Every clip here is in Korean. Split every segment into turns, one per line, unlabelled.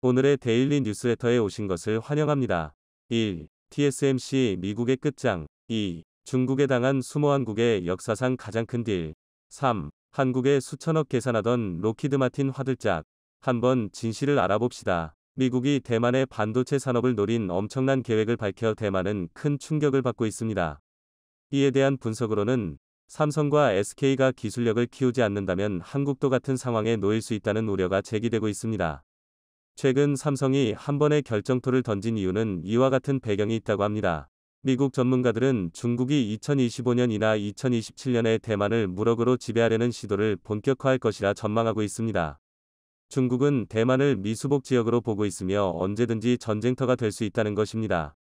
오늘의 데일리 뉴스레터에 오신 것을 환영합니다. 1. TSMC 미국의 끝장. 2. 중국에 당한 수모 한국의 역사상 가장 큰 딜. 3. 한국에 수천억 계산하던 로키드 마틴 화들짝. 한번 진실을 알아봅시다. 미국이 대만의 반도체 산업을 노린 엄청난 계획을 밝혀 대만은 큰 충격을 받고 있습니다. 이에 대한 분석으로는 삼성과 SK가 기술력을 키우지 않는다면 한국도 같은 상황에 놓일 수 있다는 우려가 제기되고 있습니다. 최근 삼성이 한 번의 결정토를 던진 이유는 이와 같은 배경이 있다고 합니다. 미국 전문가들은 중국이 2025년이나 2027년에 대만을 무력으로 지배하려는 시도를 본격화할 것이라 전망하고 있습니다. 중국은 대만을 미수복 지역으로 보고 있으며 언제든지 전쟁터가 될 수 있다는 것입니다.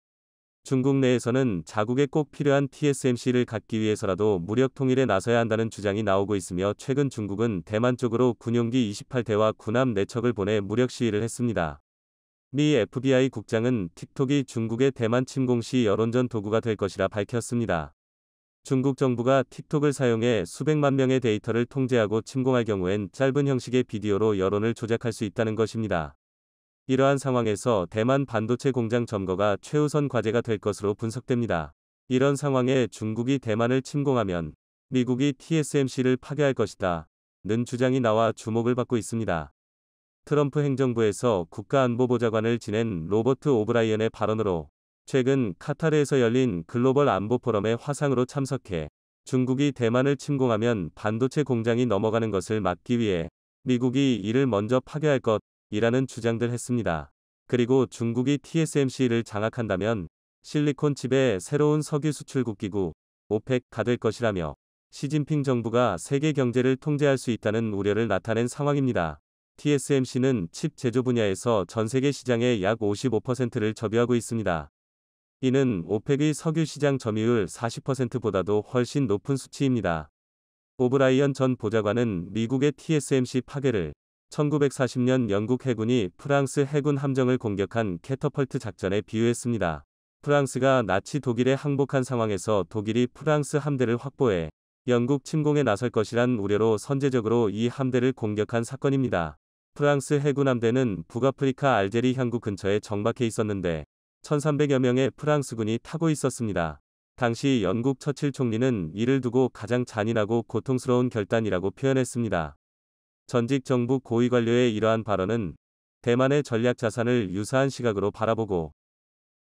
중국 내에서는 자국에 꼭 필요한 TSMC를 갖기 위해서라도 무력 통일에 나서야 한다는 주장이 나오고 있으며 최근 중국은 대만 쪽으로 군용기 28대와 군함 4척을 보내 무력 시위를 했습니다. 미 FBI 국장은 틱톡이 중국의 대만 침공 시 여론전 도구가 될 것이라 밝혔습니다. 중국 정부가 틱톡을 사용해 수백만 명의 데이터를 통제하고 침공할 경우엔 짧은 형식의 비디오로 여론을 조작할 수 있다는 것입니다. 이러한 상황에서 대만 반도체 공장 점거가 최우선 과제가 될 것으로 분석됩니다. 이런 상황에 중국이 대만을 침공하면 미국이 TSMC를 파괴할 것이다 는 주장이 나와 주목을 받고 있습니다. 트럼프 행정부에서 국가안보보좌관을 지낸 로버트 오브라이언의 발언으로 최근 카타르에서 열린 글로벌 안보 포럼에 화상으로 참석해 중국이 대만을 침공하면 반도체 공장이 넘어가는 것을 막기 위해 미국이 이를 먼저 파괴할 것이라는 주장들 했습니다. 그리고 중국이 TSMC를 장악한다면 실리콘 칩의 새로운 석유 수출국 기구 오펙가 될 것이라며 시진핑 정부가 세계 경제를 통제할 수 있다는 우려를 나타낸 상황입니다. TSMC는 칩 제조 분야에서 전 세계 시장의 약 55%를 점유하고 있습니다. 이는 오펙의 석유 시장 점유율 40%보다도 훨씬 높은 수치입니다. 오브라이언 전 보좌관은 미국의 TSMC 파괴를 1940년 영국 해군이 프랑스 해군 함정을 공격한 캐터펄트 작전에 비유했습니다. 프랑스가 나치 독일에 항복한 상황에서 독일이 프랑스 함대를 확보해 영국 침공에 나설 것이란 우려로 선제적으로 이 함대를 공격한 사건입니다. 프랑스 해군 함대는 북아프리카 알제리 향구 근처에 정박해 있었는데 1300여 명의 프랑스군이 타고 있었습니다. 당시 영국 처칠 총리는 이를 두고 가장 잔인하고 고통스러운 결단이라고 표현했습니다. 전직 정부 고위 관료의 이러한 발언은 대만의 전략 자산을 유사한 시각으로 바라보고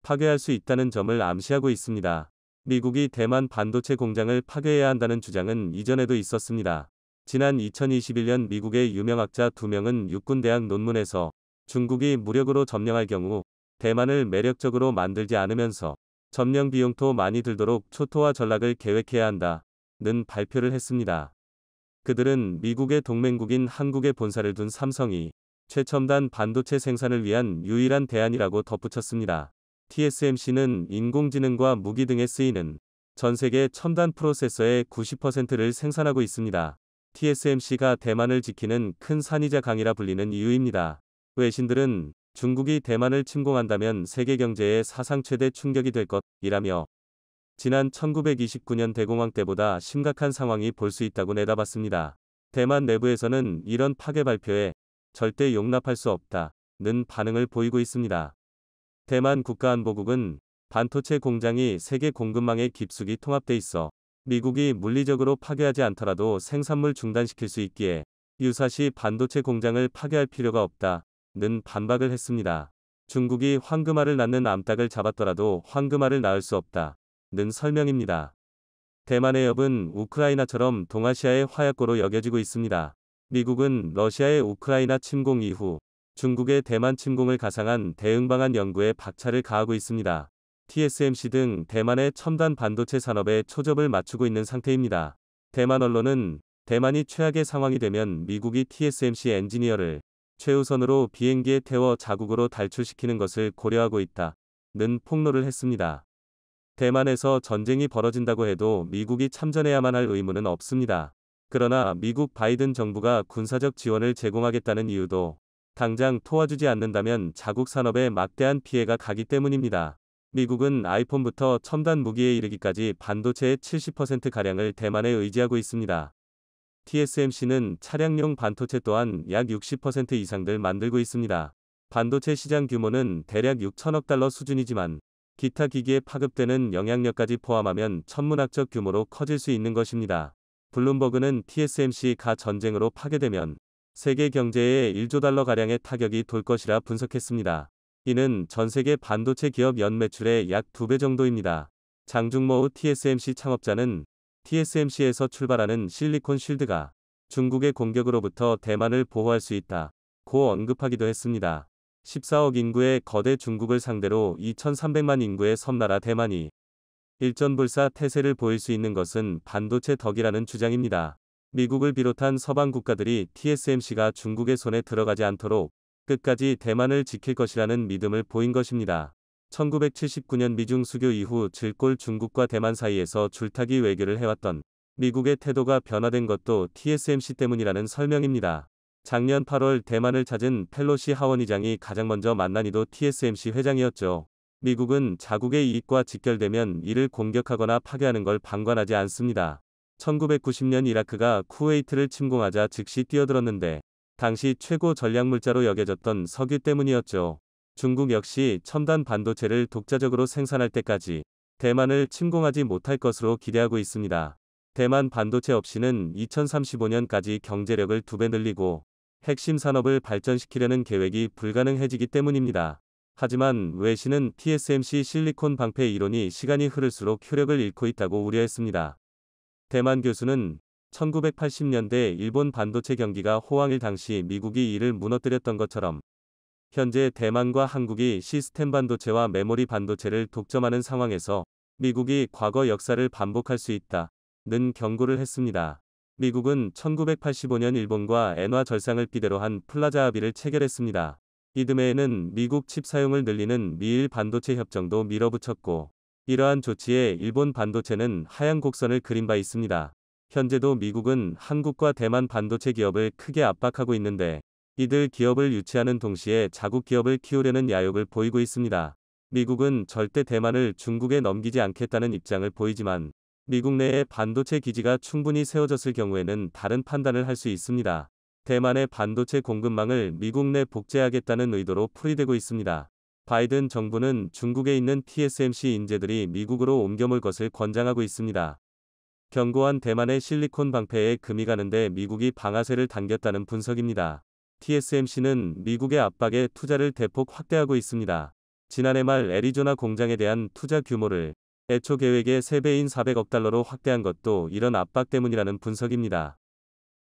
파괴할 수 있다는 점을 암시하고 있습니다. 미국이 대만 반도체 공장을 파괴해야 한다는 주장은 이전에도 있었습니다. 지난 2021년 미국의 유명학자 2명은 육군대학 논문에서 중국이 무력으로 점령할 경우 대만을 매력적으로 만들지 않으면서 점령 비용도 많이 들도록 초토화 전략을 계획해야 한다는 발표를 했습니다. 그들은 미국의 동맹국인 한국에 본사를 둔 삼성이 최첨단 반도체 생산을 위한 유일한 대안이라고 덧붙였습니다. TSMC는 인공지능과 무기 등에 쓰이는 전 세계 첨단 프로세서의 90%를 생산하고 있습니다. TSMC가 대만을 지키는 큰 산이자 강이라 불리는 이유입니다. 외신들은 중국이 대만을 침공한다면 세계 경제에 사상 최대 충격이 될 것이라며 지난 1929년 대공황 때보다 심각한 상황이 볼 수 있다고 내다봤습니다. 대만 내부에서는 이런 파괴 발표에 절대 용납할 수 없다는 반응을 보이고 있습니다. 대만 국가안보국은 반도체 공장이 세계 공급망에 깊숙이 통합돼 있어 미국이 물리적으로 파괴하지 않더라도 생산물 중단시킬 수 있기에 유사시 반도체 공장을 파괴할 필요가 없다는 반박을 했습니다. 중국이 황금알을 낳는 암탉을 잡았더라도 황금알을 낳을 수 없다는 설명입니다. 대만의 협은 우크라이나처럼 동아시아의 화약고로 여겨지고 있습니다. 미국은 러시아의 우크라이나 침공 이후 중국의 대만 침공을 가상한 대응 방안 연구에 박차를 가하고 있습니다. TSMC 등 대만의 첨단 반도체 산업에 초점을 맞추고 있는 상태입니다. 대만 언론은 대만이 최악의 상황이 되면 미국이 TSMC 엔지니어를 최우선으로 비행기에 태워 자국으로 탈출시키는 것을 고려하고 있다는 폭로를 했습니다. 대만에서 전쟁이 벌어진다고 해도 미국이 참전해야만 할 의무는 없습니다. 그러나 미국 바이든 정부가 군사적 지원을 제공하겠다는 이유도 당장 도와주지 않는다면 자국 산업에 막대한 피해가 가기 때문입니다. 미국은 아이폰부터 첨단 무기에 이르기까지 반도체의 70%가량을 대만에 의지하고 있습니다. TSMC는 차량용 반도체 또한 약 60% 이상들 만들고 있습니다. 반도체 시장 규모는 대략 6천억 달러 수준이지만 기타 기기에 파급되는 영향력까지 포함하면 천문학적 규모로 커질 수 있는 것입니다. 블룸버그는 TSMC가 전쟁으로 파괴되면 세계 경제에 1조 달러가량의 타격이 돌 것이라 분석했습니다. 이는 전 세계 반도체 기업 연매출의 약 2배 정도입니다. 장중모우 TSMC 창업자는 TSMC에서 출발하는 실리콘 쉴드가 중국의 공격으로부터 대만을 보호할 수 있다고 언급하기도 했습니다. 14억 인구의 거대 중국을 상대로 2,300만 인구의 섬나라 대만이 일전불사 태세를 보일 수 있는 것은 반도체 덕이라는 주장입니다. 미국을 비롯한 서방 국가들이 TSMC가 중국의 손에 들어가지 않도록 끝까지 대만을 지킬 것이라는 믿음을 보인 것입니다. 1979년 미중 수교 이후 질골 중국과 대만 사이에서 줄타기 외교를 해왔던 미국의 태도가 변화된 것도 TSMC 때문이라는 설명입니다. 작년 8월 대만을 찾은 펠로시 하원의장이 가장 먼저 만난 이도 TSMC 회장이었죠. 미국은 자국의 이익과 직결되면 이를 공격하거나 파괴하는 걸 방관하지 않습니다. 1990년 이라크가 쿠웨이트를 침공하자 즉시 뛰어들었는데 당시 최고 전략물자로 여겨졌던 석유 때문이었죠. 중국 역시 첨단 반도체를 독자적으로 생산할 때까지 대만을 침공하지 못할 것으로 기대하고 있습니다. 대만 반도체 없이는 2035년까지 경제력을 2배 늘리고 핵심 산업을 발전시키려는 계획이 불가능해지기 때문입니다. 하지만 외신은 TSMC 실리콘 방패 이론이 시간이 흐를수록 효력을 잃고 있다고 우려했습니다. 대만 교수는 1980년대 일본 반도체 경기가 호황일 당시 미국이 이를 무너뜨렸던 것처럼 현재 대만과 한국이 시스템 반도체와 메모리 반도체를 독점하는 상황에서 미국이 과거 역사를 반복할 수 있다는 경고를 했습니다. 미국은 1985년 일본과 엔화 절상을 비대로 한 플라자 합의를 체결했습니다. 이듬해에는 미국 칩 사용을 늘리는 미일 반도체 협정도 밀어붙였고 이러한 조치에 일본 반도체는 하향 곡선을 그린 바 있습니다. 현재도 미국은 한국과 대만 반도체 기업을 크게 압박하고 있는데 이들 기업을 유치하는 동시에 자국 기업을 키우려는 야욕을 보이고 있습니다. 미국은 절대 대만을 중국에 넘기지 않겠다는 입장을 보이지만 미국 내에 반도체 기지가 충분히 세워졌을 경우에는 다른 판단을 할 수 있습니다. 대만의 반도체 공급망을 미국 내 복제하겠다는 의도로 풀이되고 있습니다. 바이든 정부는 중국에 있는 TSMC 인재들이 미국으로 옮겨올 것을 권장하고 있습니다. 견고한 대만의 실리콘 방패에 금이 가는데 미국이 방아쇠를 당겼다는 분석입니다. TSMC는 미국의 압박에 투자를 대폭 확대하고 있습니다. 지난해 말 애리조나 공장에 대한 투자 규모를 애초 계획의 3배인 400억 달러로 확대한 것도 이런 압박 때문이라는 분석입니다.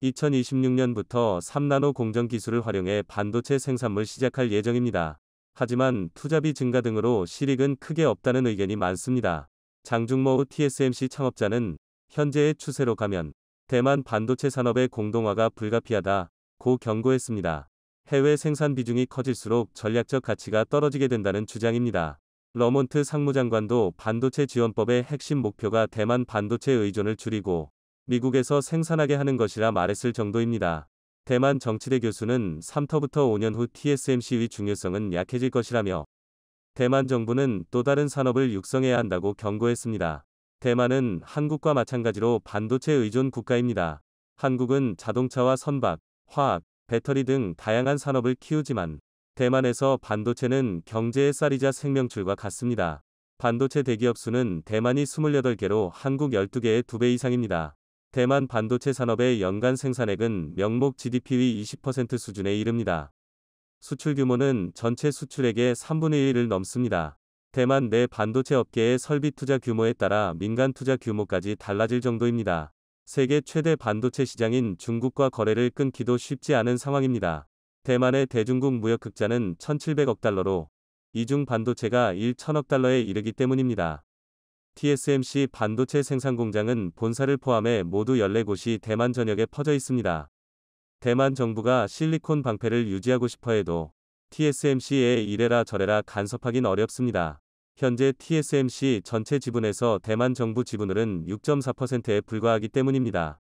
2026년부터 3나노 공정 기술을 활용해 반도체 생산을 시작할 예정입니다. 하지만 투자비 증가 등으로 실익은 크게 없다는 의견이 많습니다. 장중모우 TSMC 창업자는 현재의 추세로 가면 대만 반도체 산업의 공동화가 불가피하다고 경고했습니다. 해외 생산 비중이 커질수록 전략적 가치가 떨어지게 된다는 주장입니다. 러몬트 상무장관도 반도체 지원법의 핵심 목표가 대만 반도체 의존을 줄이고 미국에서 생산하게 하는 것이라 말했을 정도입니다. 대만 정치대 교수는 3터부터 5년 후 TSMC의 중요성은 약해질 것이라며 대만 정부는 또 다른 산업을 육성해야 한다고 경고했습니다. 대만은 한국과 마찬가지로 반도체 의존 국가입니다. 한국은 자동차와 선박, 화학, 배터리 등 다양한 산업을 키우지만 대만에서 반도체는 경제의 쌀이자 생명줄과 같습니다. 반도체 대기업 수는 대만이 28개로 한국 12개의 2배 이상입니다. 대만 반도체 산업의 연간 생산액은 명목 GDP의 20% 수준에 이릅니다. 수출 규모는 전체 수출액의 3분의 1을 넘습니다. 대만 내 반도체 업계의 설비 투자 규모에 따라 민간 투자 규모까지 달라질 정도입니다. 세계 최대 반도체 시장인 중국과 거래를 끊기도 쉽지 않은 상황입니다. 대만의 대중국 무역 흑자는 1,700억 달러로 이중 반도체가 1,000억 달러에 이르기 때문입니다. TSMC 반도체 생산 공장은 본사를 포함해 모두 14곳이 대만 전역에 퍼져 있습니다. 대만 정부가 실리콘 방패를 유지하고 싶어 해도 TSMC에 이래라 저래라 간섭하긴 어렵습니다. 현재 TSMC 전체 지분에서 대만 정부 지분율은 6.4%에 불과하기 때문입니다.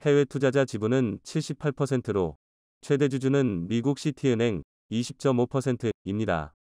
해외 투자자 지분은 78%로 최대 주주는 미국 시티은행 20.5%입니다.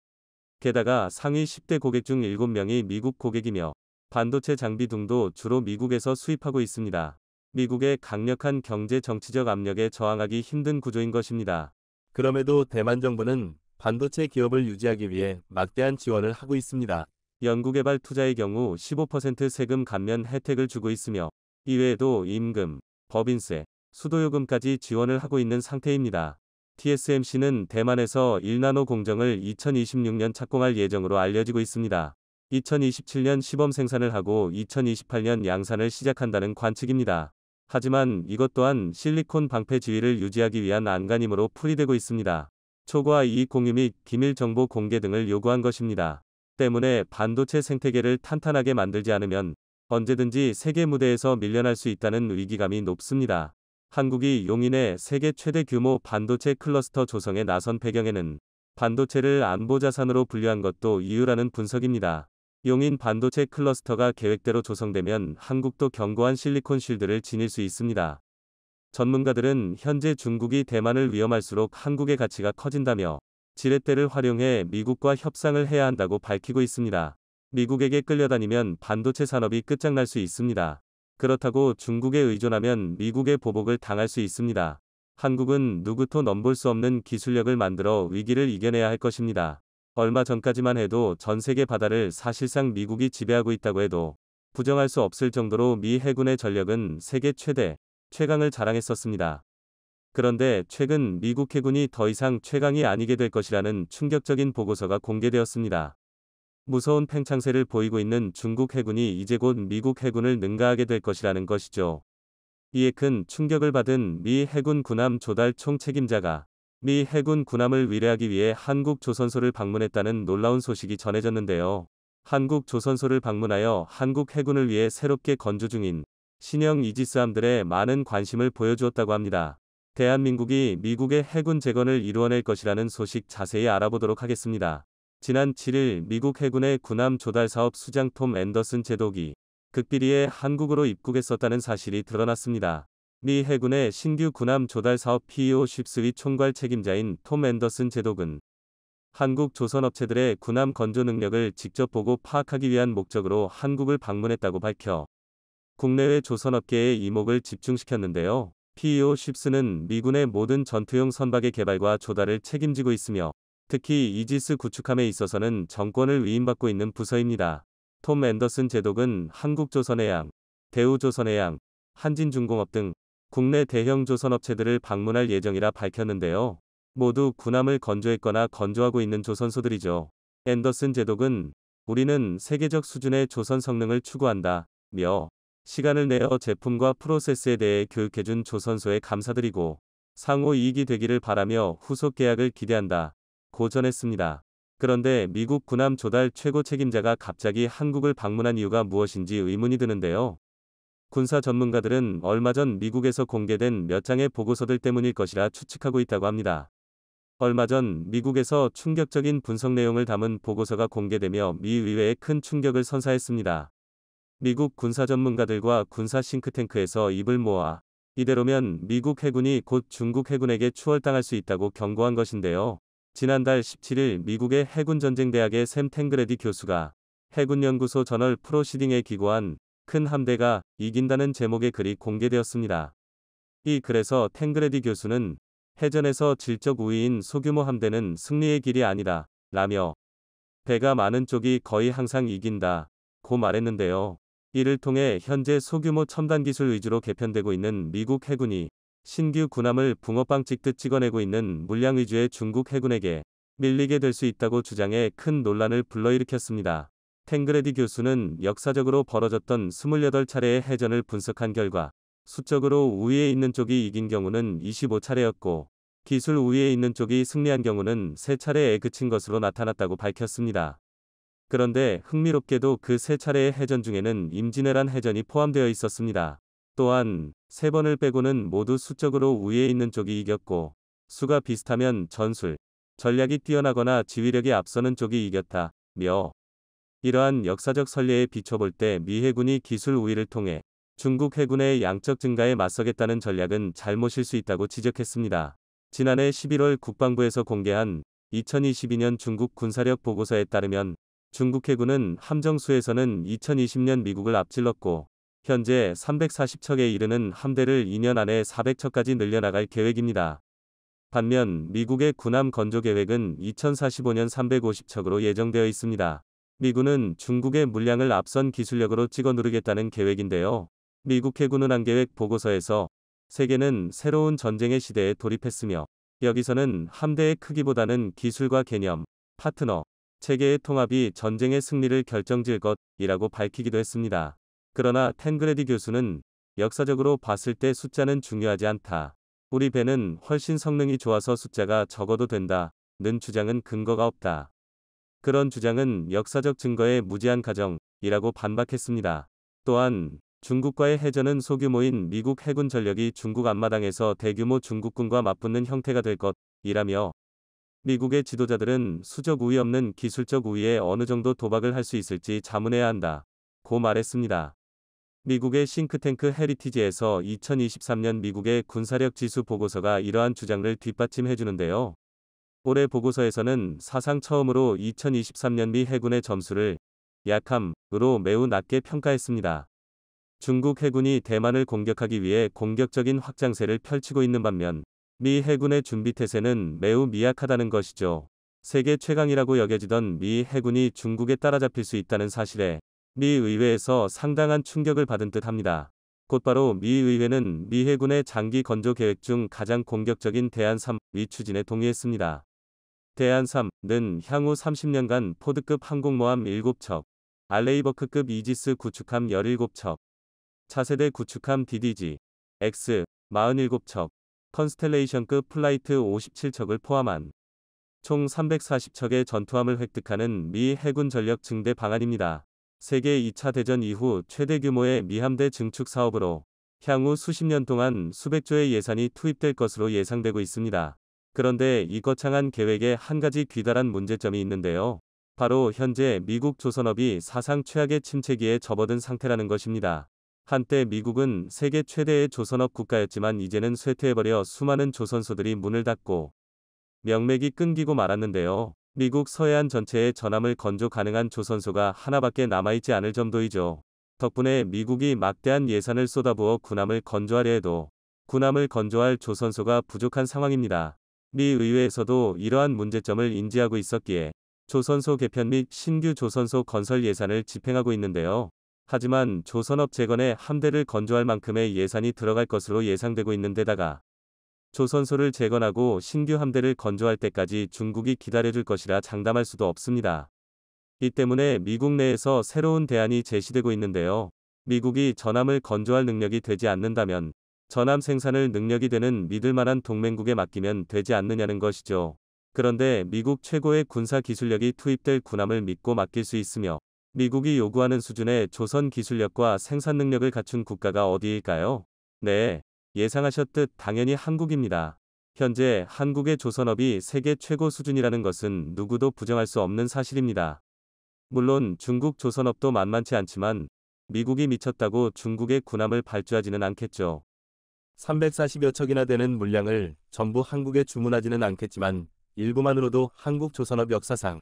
게다가 상위 10대 고객 중 7명이 미국 고객이며 반도체 장비 등도 주로 미국에서 수입하고 있습니다. 미국의 강력한 경제 정치적 압력에 저항하기 힘든 구조인 것입니다.
그럼에도 대만 정부는 반도체 기업을 유지하기 위해 막대한 지원을 하고 있습니다.
연구개발 투자의 경우 15% 세금 감면 혜택을 주고 있으며 이외에도 임금, 법인세, 수도요금까지 지원을 하고 있는 상태입니다. TSMC는 대만에서 1나노 공정을 2026년 착공할 예정으로 알려지고 있습니다. 2027년 시범 생산을 하고 2028년 양산을 시작한다는 관측입니다. 하지만 이것 또한 실리콘 방패 지위를 유지하기 위한 안간힘으로 풀이되고 있습니다. 초과 이익 공유 및 기밀 정보 공개 등을 요구한 것입니다. 때문에 반도체 생태계를 탄탄하게 만들지 않으면 언제든지 세계 무대에서 밀려날 수 있다는 위기감이 높습니다. 한국이 용인의 세계 최대 규모 반도체 클러스터 조성에 나선 배경에는 반도체를 안보 자산으로 분류한 것도 이유라는 분석입니다. 용인 반도체 클러스터가 계획대로 조성되면 한국도 견고한 실리콘 쉴드를 지닐 수 있습니다. 전문가들은 현재 중국이 대만을 위험할수록 한국의 가치가 커진다며 지렛대를 활용해 미국과 협상을 해야 한다고 밝히고 있습니다. 미국에게 끌려다니면 반도체 산업이 끝장날 수 있습니다. 그렇다고 중국에 의존하면 미국의 보복을 당할 수 있습니다. 한국은 누구도 넘볼 수 없는 기술력을 만들어 위기를 이겨내야 할 것입니다. 얼마 전까지만 해도 전 세계 바다를 사실상 미국이 지배하고 있다고 해도 부정할 수 없을 정도로 미 해군의 전력은 세계 최대, 최강을 자랑했었습니다. 그런데 최근 미국 해군이 더 이상 최강이 아니게 될 것이라는 충격적인 보고서가 공개되었습니다. 무서운 팽창세를 보이고 있는 중국 해군이 이제 곧 미국 해군을 능가하게 될 것이라는 것이죠. 이에 큰 충격을 받은 미 해군 군함 조달 총책임자가 미 해군 군함을 위례하기 위해 한국 조선소를 방문했다는 놀라운 소식이 전해졌는데요. 한국 조선소를 방문하여 한국 해군을 위해 새롭게 건조 중인 신형 이지스함들에 많은 관심을 보여주었다고 합니다. 대한민국이 미국의 해군 재건을 이루어낼 것이라는 소식 자세히 알아보도록 하겠습니다. 지난 7일 미국 해군의 군함 조달 사업 수장 톰 앤더슨 제독이 극비리에 한국으로 입국했었다는 사실이 드러났습니다. 미 해군의 신규 군함 조달 사업 PEO 쉽스위 총괄 책임자인 톰 앤더슨 제독은 한국 조선업체들의 군함 건조 능력을 직접 보고 파악하기 위한 목적으로 한국을 방문했다고 밝혀 국내외 조선업계의 이목을 집중시켰는데요. PEO 쉽스는 미군의 모든 전투용 선박의 개발과 조달을 책임지고 있으며 특히 이지스 구축함에 있어서는 정권을 위임받고 있는 부서입니다. 톰 앤더슨 제독은 한국조선해양, 대우조선해양, 한진중공업 등 국내 대형 조선업체들을 방문할 예정이라 밝혔는데요. 모두 군함을 건조했거나 건조하고 있는 조선소들이죠. 앤더슨 제독은 우리는 세계적 수준의 조선 성능을 추구한다 며 시간을 내어 제품과 프로세스에 대해 교육해준 조선소에 감사드리고 상호 이익이 되기를 바라며 후속 계약을 기대한다 고 전했습니다. 그런데 미국 군함 조달 최고 책임자가 갑자기 한국을 방문한 이유가 무엇인지 의문이 드는데요. 군사 전문가들은 얼마 전 미국에서 공개된 몇 장의 보고서들 때문일 것이라 추측하고 있다고 합니다. 얼마 전 미국에서 충격적인 분석 내용을 담은 보고서가 공개되며 미 의회에 큰 충격을 선사했습니다. 미국 군사 전문가들과 군사 싱크탱크에서 입을 모아 이대로면 미국 해군이 곧 중국 해군에게 추월당할 수 있다고 경고한 것인데요. 지난달 17일 미국의 해군전쟁대학의 샘 탱그레디 교수가 해군연구소 저널 프로시딩에 기고한 큰 함대가 이긴다는 제목의 글이 공개되었습니다. 이 글에서 탱그레디 교수는 해전에서 질적 우위인 소규모 함대는 승리의 길이 아니다 라며 배가 많은 쪽이 거의 항상 이긴다 고 말했는데요. 이를 통해 현재 소규모 첨단 기술 위주로 개편되고 있는 미국 해군이 신규 군함을 붕어빵 찍듯 찍어내고 있는 물량 위주의 중국 해군에게 밀리게 될 수 있다고 주장해 큰 논란을 불러일으켰습니다. 탱그레디 교수는 역사적으로 벌어졌던 28차례의 해전을 분석한 결과 수적으로 우위에 있는 쪽이 이긴 경우는 25차례였고 기술 우위에 있는 쪽이 승리한 경우는 3차례에 그친 것으로 나타났다고 밝혔습니다. 그런데 흥미롭게도 그 3차례의 해전 중에는 임진왜란 해전이 포함되어 있었습니다. 또한 3번을 빼고는 모두 수적으로 우위에 있는 쪽이 이겼고 수가 비슷하면 전술, 전략이 뛰어나거나 지휘력이 앞서는 쪽이 이겼다며 이러한 역사적 선례에 비춰볼 때 미 해군이 기술 우위를 통해 중국 해군의 양적 증가에 맞서겠다는 전략은 잘못일 수 있다고 지적했습니다. 지난해 11월 국방부에서 공개한 2022년 중국 군사력 보고서에 따르면 중국 해군은 함정수에서는 2020년 미국을 앞질렀고 현재 340척에 이르는 함대를 2년 안에 400척까지 늘려나갈 계획입니다. 반면 미국의 군함 건조 계획은 2045년 350척으로 예정되어 있습니다. 미군은 중국의 물량을 앞선 기술력으로 찍어 누르겠다는 계획인데요. 미국 해군 운항 계획 보고서에서 세계는 새로운 전쟁의 시대에 돌입했으며 여기서는 함대의 크기보다는 기술과 개념, 파트너, 체계의 통합이 전쟁의 승리를 결정질 것이라고 밝히기도 했습니다. 그러나 탱그레디 교수는 역사적으로 봤을 때 숫자는 중요하지 않다. 우리 배는 훨씬 성능이 좋아서 숫자가 적어도 된다는 주장은 근거가 없다. 그런 주장은 역사적 증거에 무지한 가정이라고 반박했습니다. 또한 중국과의 해전은 소규모인 미국 해군 전력이 중국 앞마당에서 대규모 중국군과 맞붙는 형태가 될 것이라며 미국의 지도자들은 수적 우위 없는 기술적 우위에 어느 정도 도박을 할 수 있을지 자문해야 한다고 말했습니다. 미국의 싱크탱크 헤리티지에서 2023년 미국의 군사력 지수 보고서가 이러한 주장을 뒷받침해 주는데요. 올해 보고서에서는 사상 처음으로 2023년 미 해군의 점수를 약함으로 매우 낮게 평가했습니다. 중국 해군이 대만을 공격하기 위해 공격적인 확장세를 펼치고 있는 반면 미 해군의 준비태세는 매우 미약하다는 것이죠. 세계 최강이라고 여겨지던 미 해군이 중국에 따라잡힐 수 있다는 사실에 미 의회에서 상당한 충격을 받은 듯합니다. 곧바로 미 의회는 미 해군의 장기 건조 계획 중 가장 공격적인 대안3의 추진에 동의했습니다. 대안3는 향후 30년간 포드급 항공모함 7척, 알레이버크급 이지스 구축함 17척, 차세대 구축함 DDG, X 47척, 컨스텔레이션급 플라이트 57척을 포함한 총 340척의 전투함을 획득하는 미 해군 전력 증대 방안입니다. 세계 2차 대전 이후 최대 규모의 미함대 증축 사업으로 향후 수십 년 동안 수백 조의 예산이 투입될 것으로 예상되고 있습니다. 그런데 이 거창한 계획에 한 가지 귀달한 문제점이 있는데요. 바로 현재 미국 조선업이 사상 최악의 침체기에 접어든 상태라는 것입니다. 한때 미국은 세계 최대의 조선업 국가였지만 이제는 쇠퇴해버려 수많은 조선소들이 문을 닫고 명맥이 끊기고 말았는데요. 미국 서해안 전체에 전함을 건조 가능한 조선소가 하나밖에 남아있지 않을 정도이죠. 덕분에 미국이 막대한 예산을 쏟아부어 군함을 건조하려 해도 군함을 건조할 조선소가 부족한 상황입니다. 미 의회에서도 이러한 문제점을 인지하고 있었기에 조선소 개편 및 신규 조선소 건설 예산을 집행하고 있는데요. 하지만 조선업 재건에 함대를 건조할 만큼의 예산이 들어갈 것으로 예상되고 있는 데다가 조선소를 재건하고 신규 함대를 건조할 때까지 중국이 기다려줄 것이라 장담할 수도 없습니다. 이 때문에 미국 내에서 새로운 대안이 제시되고 있는데요. 미국이 전함을 건조할 능력이 되지 않는다면 전함 생산을 능력이 되는 믿을만한 동맹국에 맡기면 되지 않느냐는 것이죠. 그런데 미국 최고의 군사 기술력이 투입될 군함을 믿고 맡길 수 있으며 미국이 요구하는 수준의 조선 기술력과 생산 능력을 갖춘 국가가 어디일까요? 네, 예상하셨듯 당연히 한국입니다. 현재 한국의 조선업이 세계 최고 수준이라는 것은 누구도 부정할 수 없는 사실입니다. 물론 중국 조선업도 만만치 않지만 미국이 미쳤다고 중국의 군함을 발주하지는 않겠죠.
340여 척이나 되는 물량을 전부 한국에 주문하지는 않겠지만 일부만으로도 한국 조선업 역사상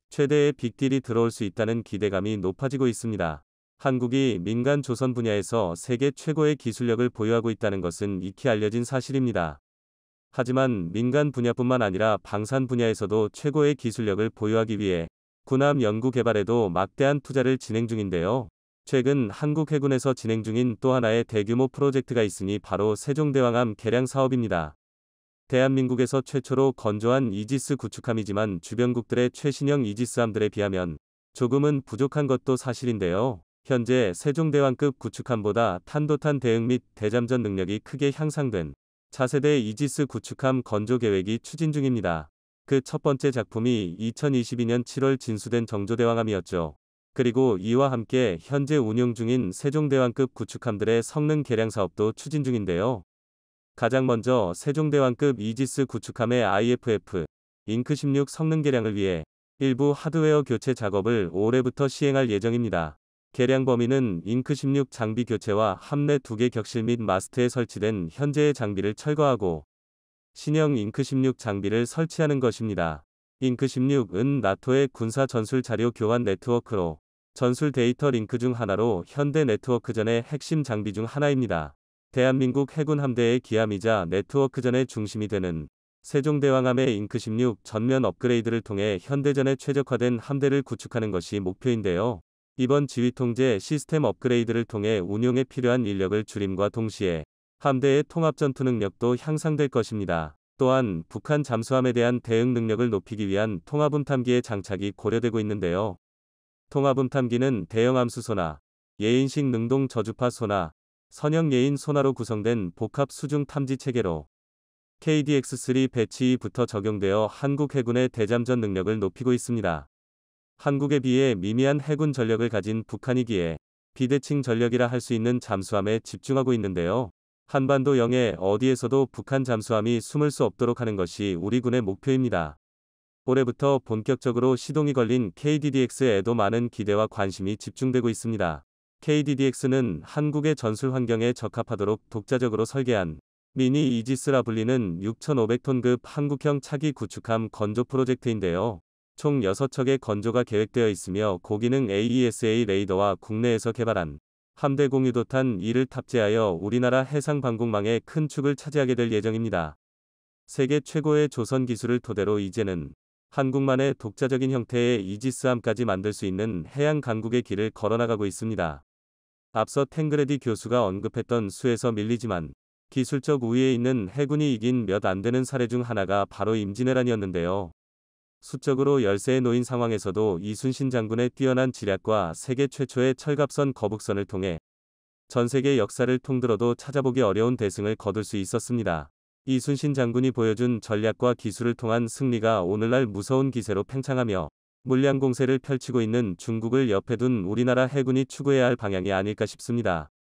최대의 빅딜이 들어올 수 있다는 기대감이 높아지고 있습니다. 한국이 민간 조선 분야에서 세계 최고의 기술력을 보유하고 있다는 것은 익히 알려진 사실입니다. 하지만 민간 분야뿐만 아니라 방산 분야에서도 최고의 기술력을 보유하기 위해 군함 연구 개발에도 막대한 투자를 진행 중인데요. 최근 한국 해군에서 진행 중인 또 하나의 대규모 프로젝트가 있으니 바로 세종대왕함 개량 사업입니다. 대한민국에서 최초로 건조한 이지스 구축함이지만 주변국들의 최신형 이지스함들에 비하면 조금은 부족한 것도 사실인데요. 현재 세종대왕급 구축함보다 탄도탄 대응 및 대잠전 능력이 크게 향상된 차세대 이지스 구축함 건조 계획이 추진 중입니다. 그 첫 번째 작품이 2022년 7월 진수된 정조대왕함이었죠. 그리고 이와 함께 현재 운용 중인 세종대왕급 구축함들의 성능 개량 사업도 추진 중인데요. 가장 먼저 세종대왕급 이지스 구축함의 IFF, 잉크 16 성능 개량을 위해 일부 하드웨어 교체 작업을 올해부터 시행할 예정입니다. 개량 범위는 잉크 16 장비 교체와 함내 2개 격실 및 마스트에 설치된 현재의 장비를 철거하고 신형 잉크 16 장비를 설치하는 것입니다. 잉크 16은 나토의 군사 전술 자료 교환 네트워크로 전술 데이터 링크 중 하나로 현대 네트워크전의 핵심 장비 중 하나입니다. 대한민국 해군 함대의 기함이자 네트워크전의 중심이 되는 세종대왕함의 잉크16 전면 업그레이드를 통해 현대전에 최적화된 함대를 구축하는 것이 목표인데요. 이번 지휘통제 시스템 업그레이드를 통해 운용에 필요한 인력을 줄임과 동시에 함대의 통합 전투 능력도 향상될 것입니다. 또한 북한 잠수함에 대한 대응 능력을 높이기 위한 통합음탐기의 장착이 고려되고 있는데요. 통합음탐기는 대형 함수소나 예인식 능동 저주파 소나 선형 예인 소나로 구성된 복합 수중 탐지 체계로 KDX-3 배치부터 적용되어 한국 해군의 대잠전 능력을 높이고 있습니다. 한국에 비해 미미한 해군 전력을 가진 북한이기에 비대칭 전력이라 할 수 있는 잠수함에 집중하고 있는데요. 한반도 영해 어디에서도 북한 잠수함이 숨을 수 없도록 하는 것이 우리 군의 목표입니다. 올해부터 본격적으로 시동이 걸린 KDDX에도 많은 기대와 관심이 집중되고 있습니다. KDDX는 한국의 전술 환경에 적합하도록 독자적으로 설계한 미니 이지스라 불리는 6,500톤급 한국형 차기 구축함 건조 프로젝트인데요. 총 6척의 건조가 계획되어 있으며 고기능 AESA 레이더와 국내에서 개발한 함대 공유도탄 2를 탑재하여 우리나라 해상 방공망의 큰 축을 차지하게 될 예정입니다. 세계 최고의 조선 기술을 토대로 이제는 한국만의 독자적인 형태의 이지스함까지 만들 수 있는 해양 강국의 길을 걸어나가고 있습니다. 앞서 탱그레디 교수가 언급했던 수에서 밀리지만 기술적 우위에 있는 해군이 이긴 몇 안 되는 사례 중 하나가 바로 임진왜란이었는데요. 수적으로 열세에 놓인 상황에서도 이순신 장군의 뛰어난 지략과 세계 최초의 철갑선 거북선을 통해 전 세계 역사를 통틀어도 찾아보기 어려운 대승을 거둘 수 있었습니다. 이순신 장군이 보여준 전략과 기술을 통한 승리가 오늘날 무서운 기세로 팽창하며 물량 공세를 펼치고 있는 중국을 옆에 둔 우리나라 해군이 추구해야 할 방향이 아닐까 싶습니다.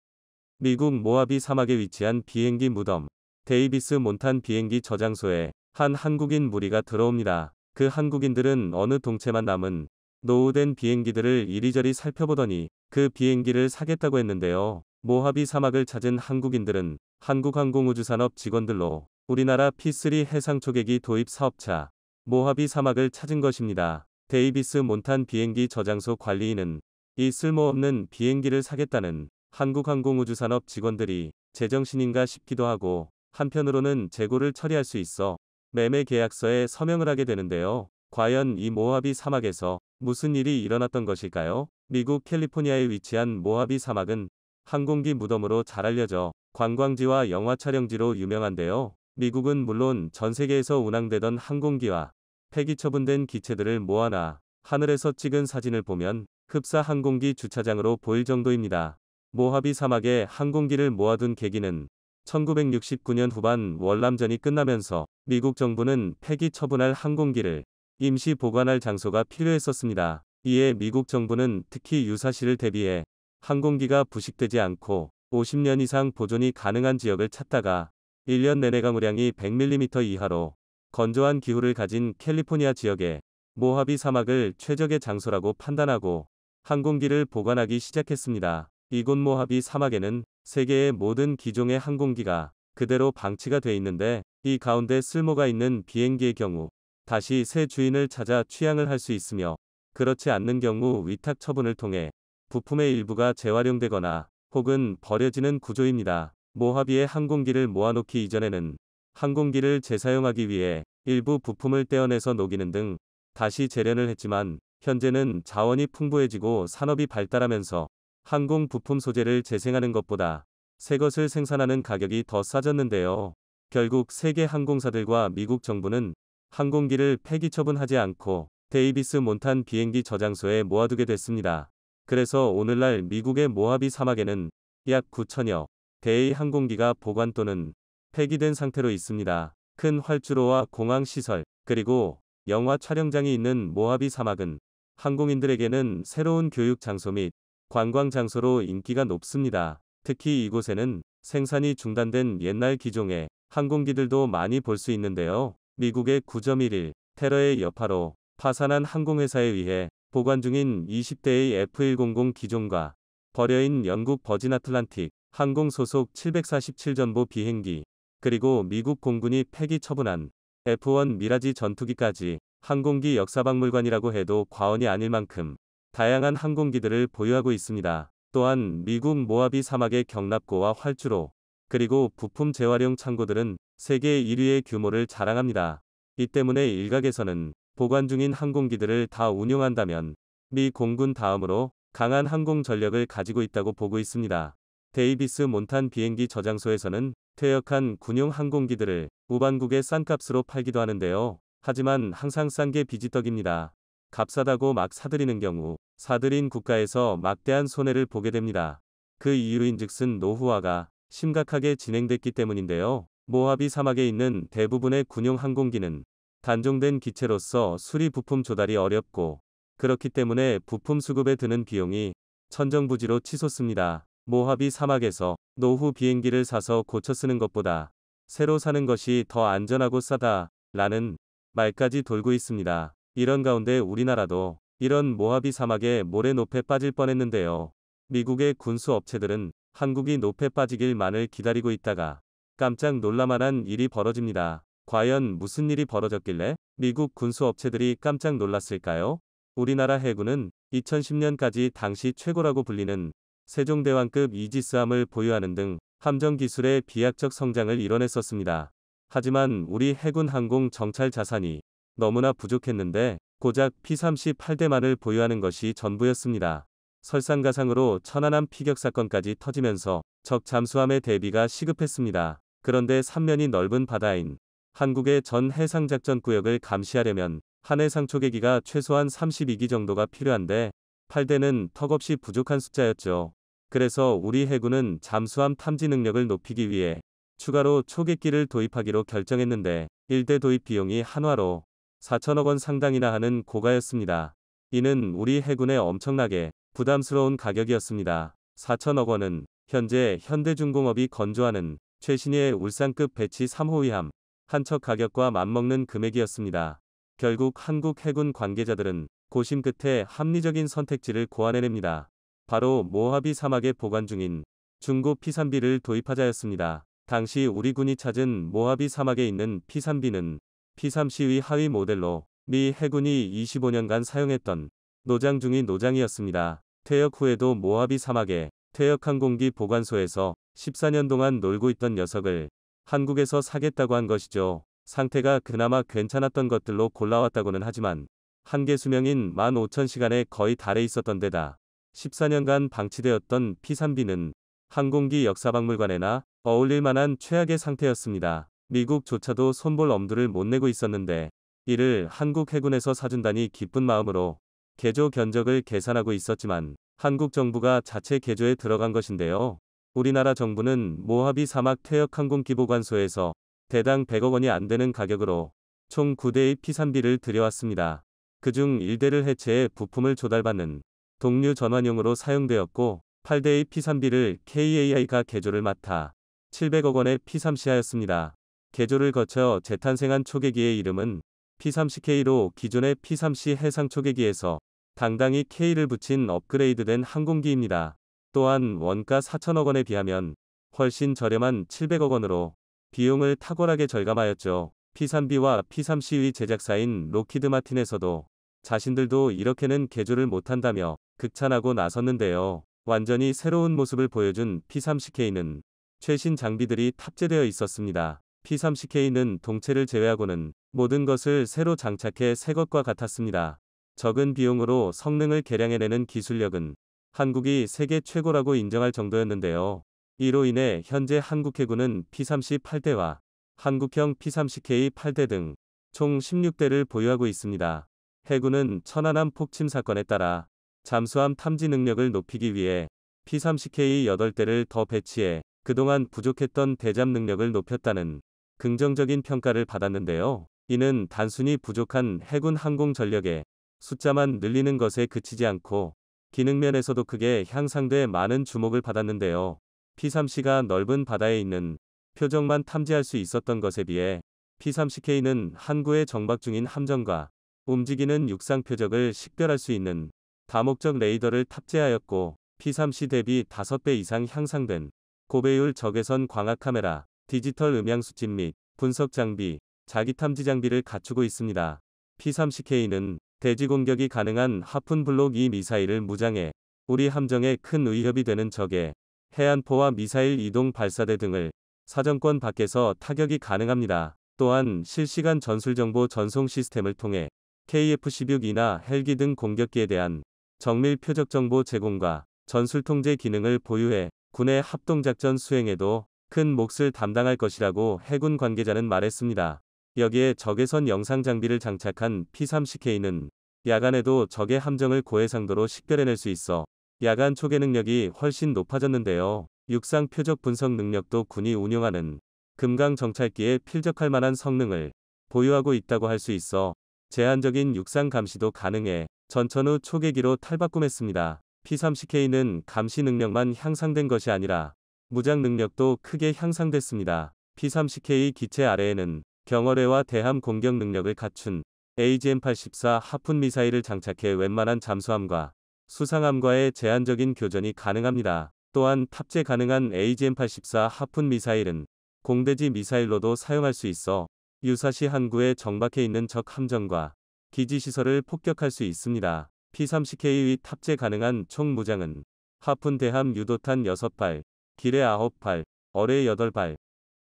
미국 모하비 사막에 위치한 비행기 무덤, 데이비스 몬탄 비행기 저장소에 한 한국인 무리가 들어옵니다. 그 한국인들은 어느 동체만 남은 노후된 비행기들을 이리저리 살펴보더니 그 비행기를 사겠다고 했는데요. 모하비 사막을 찾은 한국인들은 한국항공우주산업 직원들로 우리나라 P3 해상 초계기 도입 사업차 모하비 사막을 찾은 것입니다. 데이비스 몬탄 비행기 저장소 관리인은 이 쓸모없는 비행기를 사겠다는 한국항공우주산업 직원들이 제정신인가 싶기도 하고 한편으로는 재고를 처리할 수 있어 매매 계약서에 서명을 하게 되는데요. 과연 이 모하비 사막에서 무슨 일이 일어났던 것일까요? 미국 캘리포니아에 위치한 모하비 사막은 항공기 무덤으로 잘 알려져 관광지와 영화 촬영지로 유명한데요. 미국은 물론 전 세계에서 운항되던 항공기와 폐기 처분된 기체들을 모아놔 하늘에서 찍은 사진을 보면 흡사 항공기 주차장으로 보일 정도입니다. 모하비 사막에 항공기를 모아둔 계기는 1969년 후반 월남전이 끝나면서 미국 정부는 폐기 처분할 항공기를 임시 보관할 장소가 필요했었습니다. 이에 미국 정부는 특히 유사시를 대비해 항공기가 부식되지 않고 50년 이상 보존이 가능한 지역을 찾다가 1년 내내 강우량이 100mm 이하로 건조한 기후를 가진 캘리포니아 지역에 모하비 사막을 최적의 장소라고 판단하고 항공기를 보관하기 시작했습니다. 이곳 모하비 사막에는 세계의 모든 기종의 항공기가 그대로 방치가 돼 있는데 이 가운데 쓸모가 있는 비행기의 경우 다시 새 주인을 찾아 취향을 할 수 있으며 그렇지 않는 경우 위탁 처분을 통해 부품의 일부가 재활용되거나 혹은 버려지는 구조입니다. 모하비의 항공기를 모아놓기 이전에는 항공기를 재사용하기 위해 일부 부품을 떼어내서 녹이는 등 다시 재련을 했지만 현재는 자원이 풍부해지고 산업이 발달하면서 항공 부품 소재를 재생하는 것보다 새 것을 생산하는 가격이 더 싸졌는데요. 결국 세계 항공사들과 미국 정부는 항공기를 폐기 처분하지 않고 데이비스 몬탄 비행기 저장소에 모아두게 됐습니다. 그래서 오늘날 미국의 모하비 사막에는 약 9천여 대의 항공기가 보관 또는 폐기된 상태로 있습니다. 큰 활주로와 공항 시설, 그리고 영화 촬영장이 있는 모하비 사막은 항공인들에게는 새로운 교육 장소 및 관광 장소로 인기가 높습니다. 특히 이곳에는 생산이 중단된 옛날 기종의 항공기들도 많이 볼 수 있는데요. 미국의 9.11 테러의 여파로 파산한 항공회사에 의해 보관 중인 20대의 F100 기종과 버려인 영국 버진 아틀란틱 항공 소속 747전보 비행기, 그리고 미국 공군이 폐기 처분한 F1 미라지 전투기까지 항공기 역사박물관이라고 해도 과언이 아닐 만큼 다양한 항공기들을 보유하고 있습니다. 또한 미국 모하비 사막의 경납고와 활주로, 그리고 부품 재활용 창고들은 세계 1위의 규모를 자랑합니다. 이 때문에 일각에서는 보관 중인 항공기들을 다 운용한다면 미 공군 다음으로 강한 항공 전력을 가지고 있다고 보고 있습니다. 데이비스 몬탄 비행기 저장소에서는 퇴역한 군용 항공기들을 우방국에 싼 값으로 팔기도 하는데요. 하지만 항상 싼 게 비지떡입니다. 값싸다고 막 사들이는 경우 사들인 국가에서 막대한 손해를 보게 됩니다. 그 이유인즉슨 노후화가 심각하게 진행됐기 때문인데요. 모하비 사막에 있는 대부분의 군용 항공기는 단종된 기체로서 수리 부품 조달이 어렵고 그렇기 때문에 부품 수급에 드는 비용이 천정부지로 치솟습니다. 모하비 사막에서 노후 비행기를 사서 고쳐 쓰는 것보다 새로 사는 것이 더 안전하고 싸다 라는 말까지 돌고 있습니다. 이런 가운데 우리나라도 이런 모하비 사막에 모래노폐 빠질 뻔했는데요. 미국의 군수 업체들은 한국이 노폐 빠지길만을 기다리고 있다가 깜짝 놀랄만한 일이 벌어집니다. 과연 무슨 일이 벌어졌길래 미국 군수 업체들이 깜짝 놀랐을까요? 우리나라 해군은 2010년까지 당시 최고라고 불리는 세종대왕급 이지스함을 보유하는 등 함정 기술의 비약적 성장을 이뤄냈었습니다. 하지만 우리 해군 항공 정찰 자산이 너무나 부족했는데 고작 P-38대만을 보유하는 것이 전부였습니다. 설상가상으로 천안함 피격 사건까지 터지면서 적 잠수함의 대비가 시급했습니다. 그런데 삼면이 넓은 바다인 한국의 전 해상작전구역을 감시하려면 한 해상 초계기가 최소한 32기 정도가 필요한데 8대는 턱없이 부족한 숫자였죠. 그래서 우리 해군은 잠수함 탐지 능력을 높이기 위해 추가로 초계기를 도입하기로 결정했는데 1대 도입 비용이 한화로 4천억 원 상당이나 하는 고가였습니다. 이는 우리 해군에 엄청나게 부담스러운 가격이었습니다. 4천억 원은 현재 현대중공업이 건조하는 최신의 울산급 배치 3호위함 한 척 가격과 맞먹는 금액이었습니다. 결국 한국 해군 관계자들은 고심 끝에 합리적인 선택지를 고안해냅니다. 바로 모하비 사막에 보관 중인 중고 P-3B를 도입하자였습니다. 당시 우리 군이 찾은 모하비 사막에 있는 P-3B는 P-3C의 하위 모델로 미 해군이 25년간 사용했던 노장 중의 노장이었습니다. 퇴역 후에도 모하비 사막의 퇴역 항공기 보관소에서 14년 동안 놀고 있던 녀석을 한국에서 사겠다고 한 것이죠. 상태가 그나마 괜찮았던 것들로 골라왔다고는 하지만 한계 수명인 15,000시간에 거의 달해 있었던 데다 14년간 방치되었던 P-3B는 항공기 역사박물관에나 어울릴 만한 최악의 상태였습니다. 미국조차도 손볼 엄두를 못 내고 있었는데 이를 한국 해군에서 사준다니 기쁜 마음으로 개조 견적을 계산하고 있었지만 한국 정부가 자체 개조에 들어간 것인데요. 우리나라 정부는 모하비 사막 퇴역 항공기 보관소에서 대당 100억 원이 안 되는 가격으로 총 9대의 P-3B를 들여왔습니다. 그중 1대를 해체해 부품을 조달받는 동류 전환용으로 사용되었고 8대의 P-3B를 KAI가 개조를 맡아 700억 원의 P-3C하였습니다. 개조를 거쳐 재탄생한 초계기의 이름은 P-30K로 기존의 P-3C 해상 초계기에서 당당히 K를 붙인 업그레이드된 항공기입니다. 또한 원가 4천억 원에 비하면 훨씬 저렴한 700억 원으로 비용을 탁월하게 절감하였죠. P-3B와 P-3C의 제작사인 로키드 마틴에서도 자신들도 이렇게는 개조를 못한다며 극찬하고 나섰는데요. 완전히 새로운 모습을 보여준 P-30K는 최신 장비들이 탑재되어 있었습니다. P-30K는 동체를 제외하고는 모든 것을 새로 장착해 새 것과 같았습니다. 적은 비용으로 성능을 개량해내는 기술력은 한국이 세계 최고라고 인정할 정도였는데요. 이로 인해 현재 한국 해군은 P-38대와 한국형 P-30K 8대 등 총 16대를 보유하고 있습니다. 해군은 천안함 폭침 사건에 따라 잠수함 탐지 능력을 높이기 위해 P-30K 8대를 더 배치해 그동안 부족했던 대잠 능력을 높였다는 긍정적인 평가를 받았는데요. 이는 단순히 부족한 해군 항공 전력의 숫자만 늘리는 것에 그치지 않고 기능 면에서도 크게 향상돼 많은 주목을 받았는데요. P-3C가 넓은 바다에 있는 표적만 탐지할 수 있었던 것에 비해 P-30K는 항구에 정박 중인 함정과 움직이는 육상 표적을 식별할 수 있는 다목적 레이더를 탑재하였고 P-3C 대비 5배 이상 향상된 고배율 적외선 광학 카메라, 디지털 음향 수집 및 분석 장비, 자기 탐지 장비를 갖추고 있습니다. P-30K는 대지 공격이 가능한 하푼 블록 2 미사일을 무장해 우리 함정에 큰 위협이 되는 적의 해안포와 미사일 이동 발사대 등을 사정권 밖에서 타격이 가능합니다. 또한 실시간 전술정보 전송 시스템을 통해 KF-16이나 헬기 등 공격기에 대한 정밀 표적 정보 제공과 전술 통제 기능을 보유해 군의 합동작전 수행에도 큰 몫을 담당할 것이라고 해군 관계자는 말했습니다. 여기에 적외선 영상 장비를 장착한 P-30K는 야간에도 적의 함정을 고해상도로 식별해낼 수 있어 야간 초계 능력이 훨씬 높아졌는데요. 육상 표적 분석 능력도 군이 운용하는 금강 정찰기에 필적할 만한 성능을 보유하고 있다고 할 수 있어 제한적인 육상 감시도 가능해 전천후 초계기로 탈바꿈했습니다. P-30K는 감시 능력만 향상된 것이 아니라 무장 능력도 크게 향상됐습니다. P-30K 기체 아래에는 경어뢰와 대함 공격 능력을 갖춘 AGM-84 하푼 미사일을 장착해 웬만한 잠수함과 수상함과의 제한적인 교전이 가능합니다. 또한 탑재 가능한 AGM-84 하푼 미사일은 공대지 미사일로도 사용할 수 있어 유사시 항구에 정박해 있는 적 함정과 기지시설을 폭격할 수 있습니다. P-30K의 탑재 가능한 총 무장은 하푼 대함 유도탄 6발, 기뢰 9발, 어뢰 8발,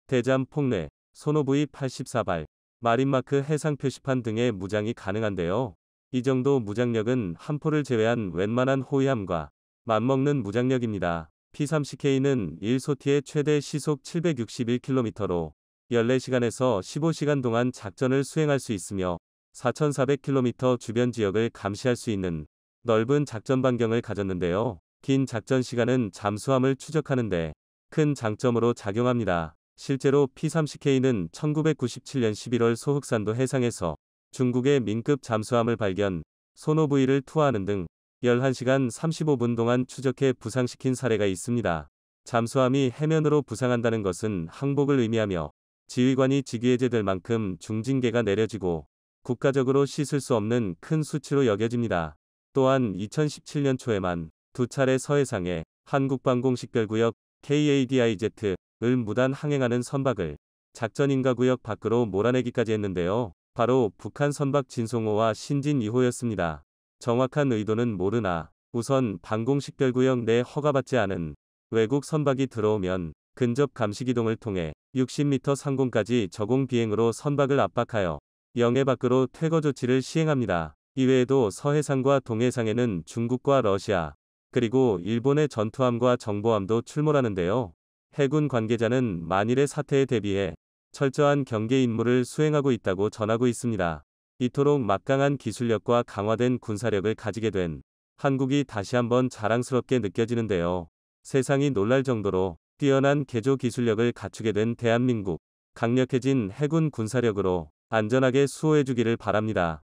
대잠 폭뢰, 소노부이 84발, 마린마크 해상 표시판 등의 무장이 가능한데요. 이 정도 무장력은 함포를 제외한 웬만한 호위함과 맞먹는 무장력입니다. P-30K는 1소티의 최대 시속 761km로 14시간에서 15시간 동안 작전을 수행할 수 있으며 4,400km 주변 지역을 감시할 수 있는 넓은 작전 반경을 가졌는데요. 긴 작전 시간은 잠수함을 추적하는데 큰 장점으로 작용합니다. 실제로 P-30K는 1997년 11월 소흑산도 해상에서 중국의 민급 잠수함을 발견, 소노부이를 투하하는 등 11시간 35분 동안 추적해 부상시킨 사례가 있습니다. 잠수함이 해면으로 부상한다는 것은 항복을 의미하며 지휘관이 직위해제될 만큼 중징계가 내려지고 국가적으로 씻을 수 없는 큰 수치로 여겨집니다. 또한 2017년 초에만 두 차례 서해상에 한국방공식별구역 KADIZ을 무단 항행하는 선박을 작전인가구역 밖으로 몰아내기까지 했는데요. 바로 북한 선박 진송호와 신진 2호였습니다. 정확한 의도는 모르나 우선 방공식별구역 내 허가받지 않은 외국 선박이 들어오면 근접 감시기동을 통해 60m 상공까지 저공 비행으로 선박을 압박하여 영해 밖으로 퇴거 조치를 시행합니다. 이외에도 서해상과 동해상에는 중국과 러시아, 그리고 일본의 전투함과 정보함도 출몰하는데요. 해군 관계자는 만일의 사태에 대비해 철저한 경계 임무를 수행하고 있다고 전하고 있습니다. 이토록 막강한 기술력과 강화된 군사력을 가지게 된 한국이 다시 한번 자랑스럽게 느껴지는데요. 세상이 놀랄 정도로 뛰어난 개조 기술력을 갖추게 된 대한민국, 강력해진 해군 군사력으로 안전하게 수호해주기를 바랍니다.